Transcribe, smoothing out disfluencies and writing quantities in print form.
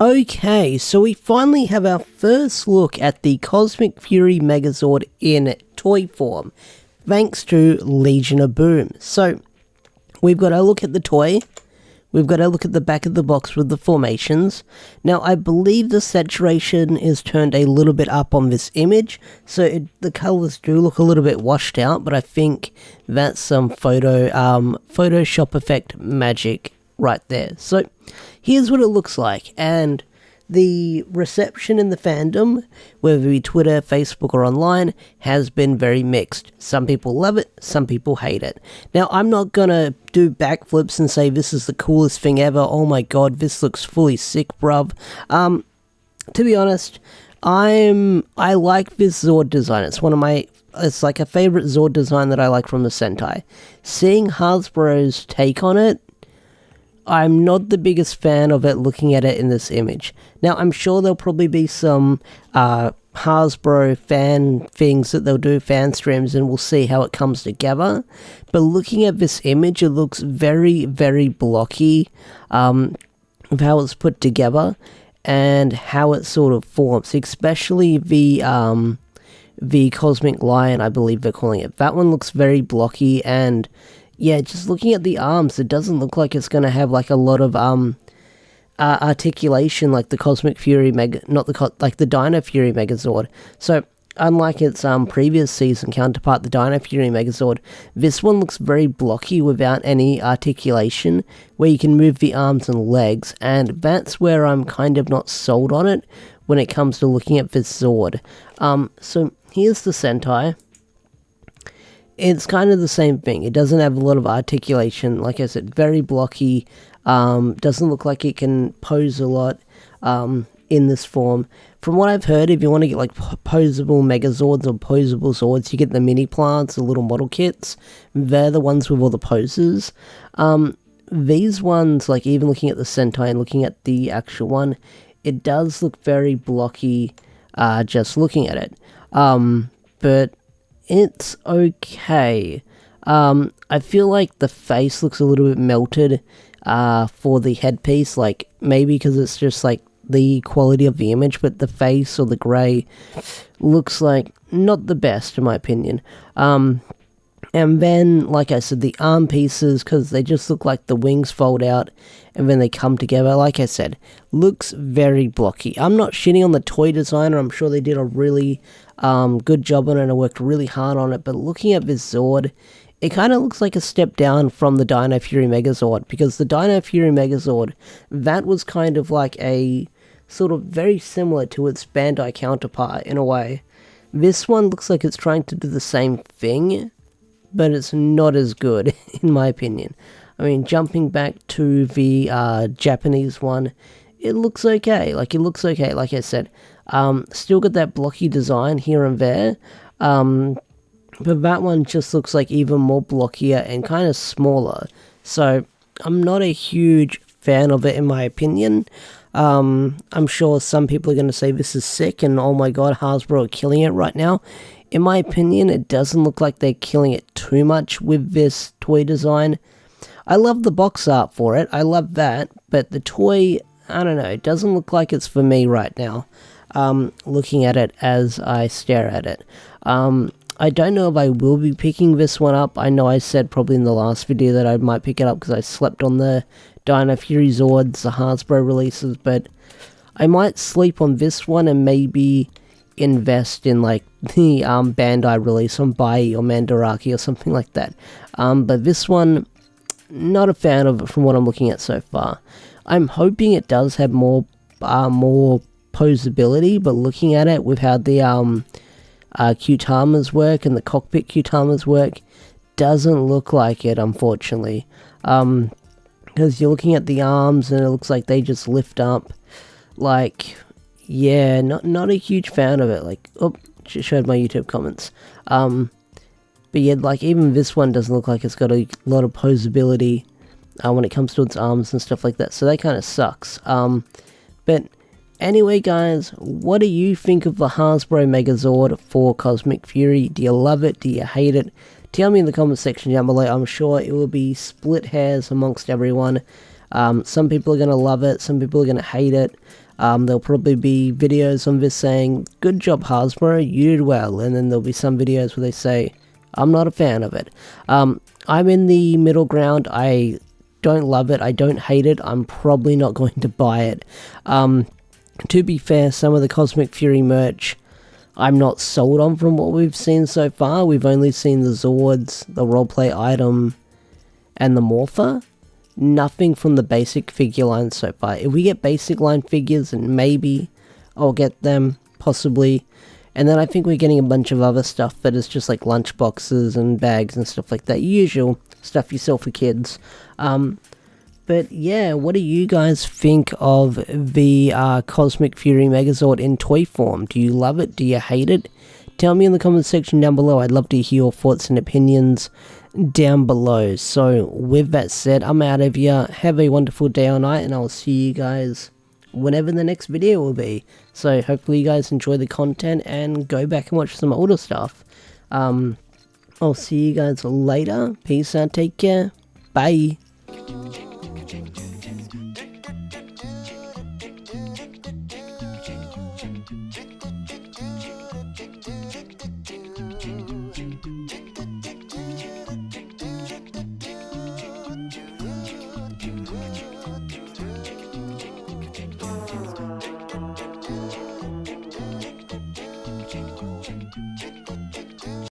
Okay, so we finally have our first look at the Cosmic Fury Megazord in toy form, thanks to Legion of Boom. So, we've got a look at the toy, we've got a look at the back of the box with the formations. Now, I believe the saturation is turned a little bit up on this image, so the colours do look a little bit washed out, but I think that's some Photoshop effect magic right there. So, here's what it looks like, and the reception in the fandom, whether it be Twitter, Facebook, or online, has been very mixed. Some people love it, some people hate it. Now, I'm not gonna do backflips and say this is the coolest thing ever, oh my god, this looks fully sick, bruv. To be honest, I like this Zord design. It's like a favorite Zord design that I like from the Sentai. Seeing Hasbro's take on it, I'm not the biggest fan of it looking at it in this image. Now, I'm sure there'll probably be some Hasbro fan things that they'll do, fan streams, and we'll see how it comes together. But looking at this image, it looks very, very blocky of how it's put together and how it sort of forms, especially the Cosmic Lion, I believe they're calling it. That one looks very blocky, and yeah, just looking at the arms, it doesn't look like it's going to have like a lot of articulation like the Cosmic Fury like the Dino Fury Megazord. So, unlike its previous season counterpart, the Dino Fury Megazord, this one looks very blocky without any articulation, where you can move the arms and legs, and that's where I'm kind of not sold on it when it comes to looking at this Zord. So, here's the Sentai. It's kind of the same thing. It doesn't have a lot of articulation. Like I said, very blocky. Doesn't look like it can pose a lot in this form. From what I've heard, if you want to get like posable Megazords or posable Zords, you get the mini plants, the little model kits. They're the ones with all the poses. These ones, like even looking at the Sentai and looking at the actual one, it does look very blocky just looking at it. But it's okay. I feel like the face looks a little bit melted for the headpiece, like maybe because it's just like the quality of the image, but the face or the grey looks like not the best in my opinion. And then, like I said, the arm pieces, because they just look like the wings fold out and then they come together, like I said, looks very blocky. I'm not shitting on the toy designer, I'm sure they did a really good job on it and worked really hard on it, but looking at this Zord, it kind of looks like a step down from the Dino Fury Megazord, because the Dino Fury Megazord, that was kind of like a sort of very similar to its Bandai counterpart in a way. This one looks like it's trying to do the same thing, but it's not as good, in my opinion. I mean, jumping back to the Japanese one, it looks okay. Like I said. Still got that blocky design here and there. But that one just looks like even more blockier and kind of smaller. So, I'm not a huge fan of it in my opinion. I'm sure some people are going to say this is sick and oh my god, Hasbro are killing it right now. In my opinion, it doesn't look like they're killing it too much with this toy design. I love the box art for it, I love that, but the toy, I don't know, it doesn't look like it's for me right now, looking at it as I stare at it. I don't know if I will be picking this one up. I know I said probably in the last video that I might pick it up because I slept on the Dino Fury Zords, the Hasbro releases, but I might sleep on this one and maybe invest in like the Bandai release on Bai or Mandarake or something like that. But this one, not a fan of it from what I'm looking at so far. I'm hoping it does have more posability, but looking at it with how the Qtamas work and the cockpit Qtamas work, doesn't look like it, unfortunately. Because you're looking at the arms and it looks like they just lift up. Like, yeah, not a huge fan of it. Like, oh, just showed my YouTube comments. But yeah, like even this one doesn't look like it's got a lot of posability when it comes to its arms and stuff like that. So that kind of sucks. But anyway, guys, what do you think of the Hasbro Megazord for Cosmic Fury? Do you love it? Do you hate it? Tell me in the comment section down below. I'm sure it will be split hairs amongst everyone. Some people are going to love it, some people are going to hate it. There'll probably be videos on this saying, good job Hasbro, you did well, and then there'll be some videos where they say, I'm not a fan of it. I'm in the middle ground. I don't love it, I don't hate it, I'm probably not going to buy it. To be fair, some of the Cosmic Fury merch I'm not sold on from what we've seen so far. We've only seen the Zords, the roleplay item, and the Morpher. Nothing from the basic figure line so far. If we get basic line figures, and maybe I'll get them, possibly. And then I think we're getting a bunch of other stuff that is just like lunch boxes and bags and stuff like that. Usual stuff you sell for kids. But yeah, what do you guys think of the Cosmic Fury Megazord in toy form? Do you love it? Do you hate it? Tell me in the comment section down below. I'd love to hear your thoughts and opinions down below. So with that said, I'm out of here. Have a wonderful day or night, and I'll see you guys whenever the next video will be. So hopefully you guys enjoy the content and go back and watch some older stuff. I'll see you guys later. Peace out, take care, bye.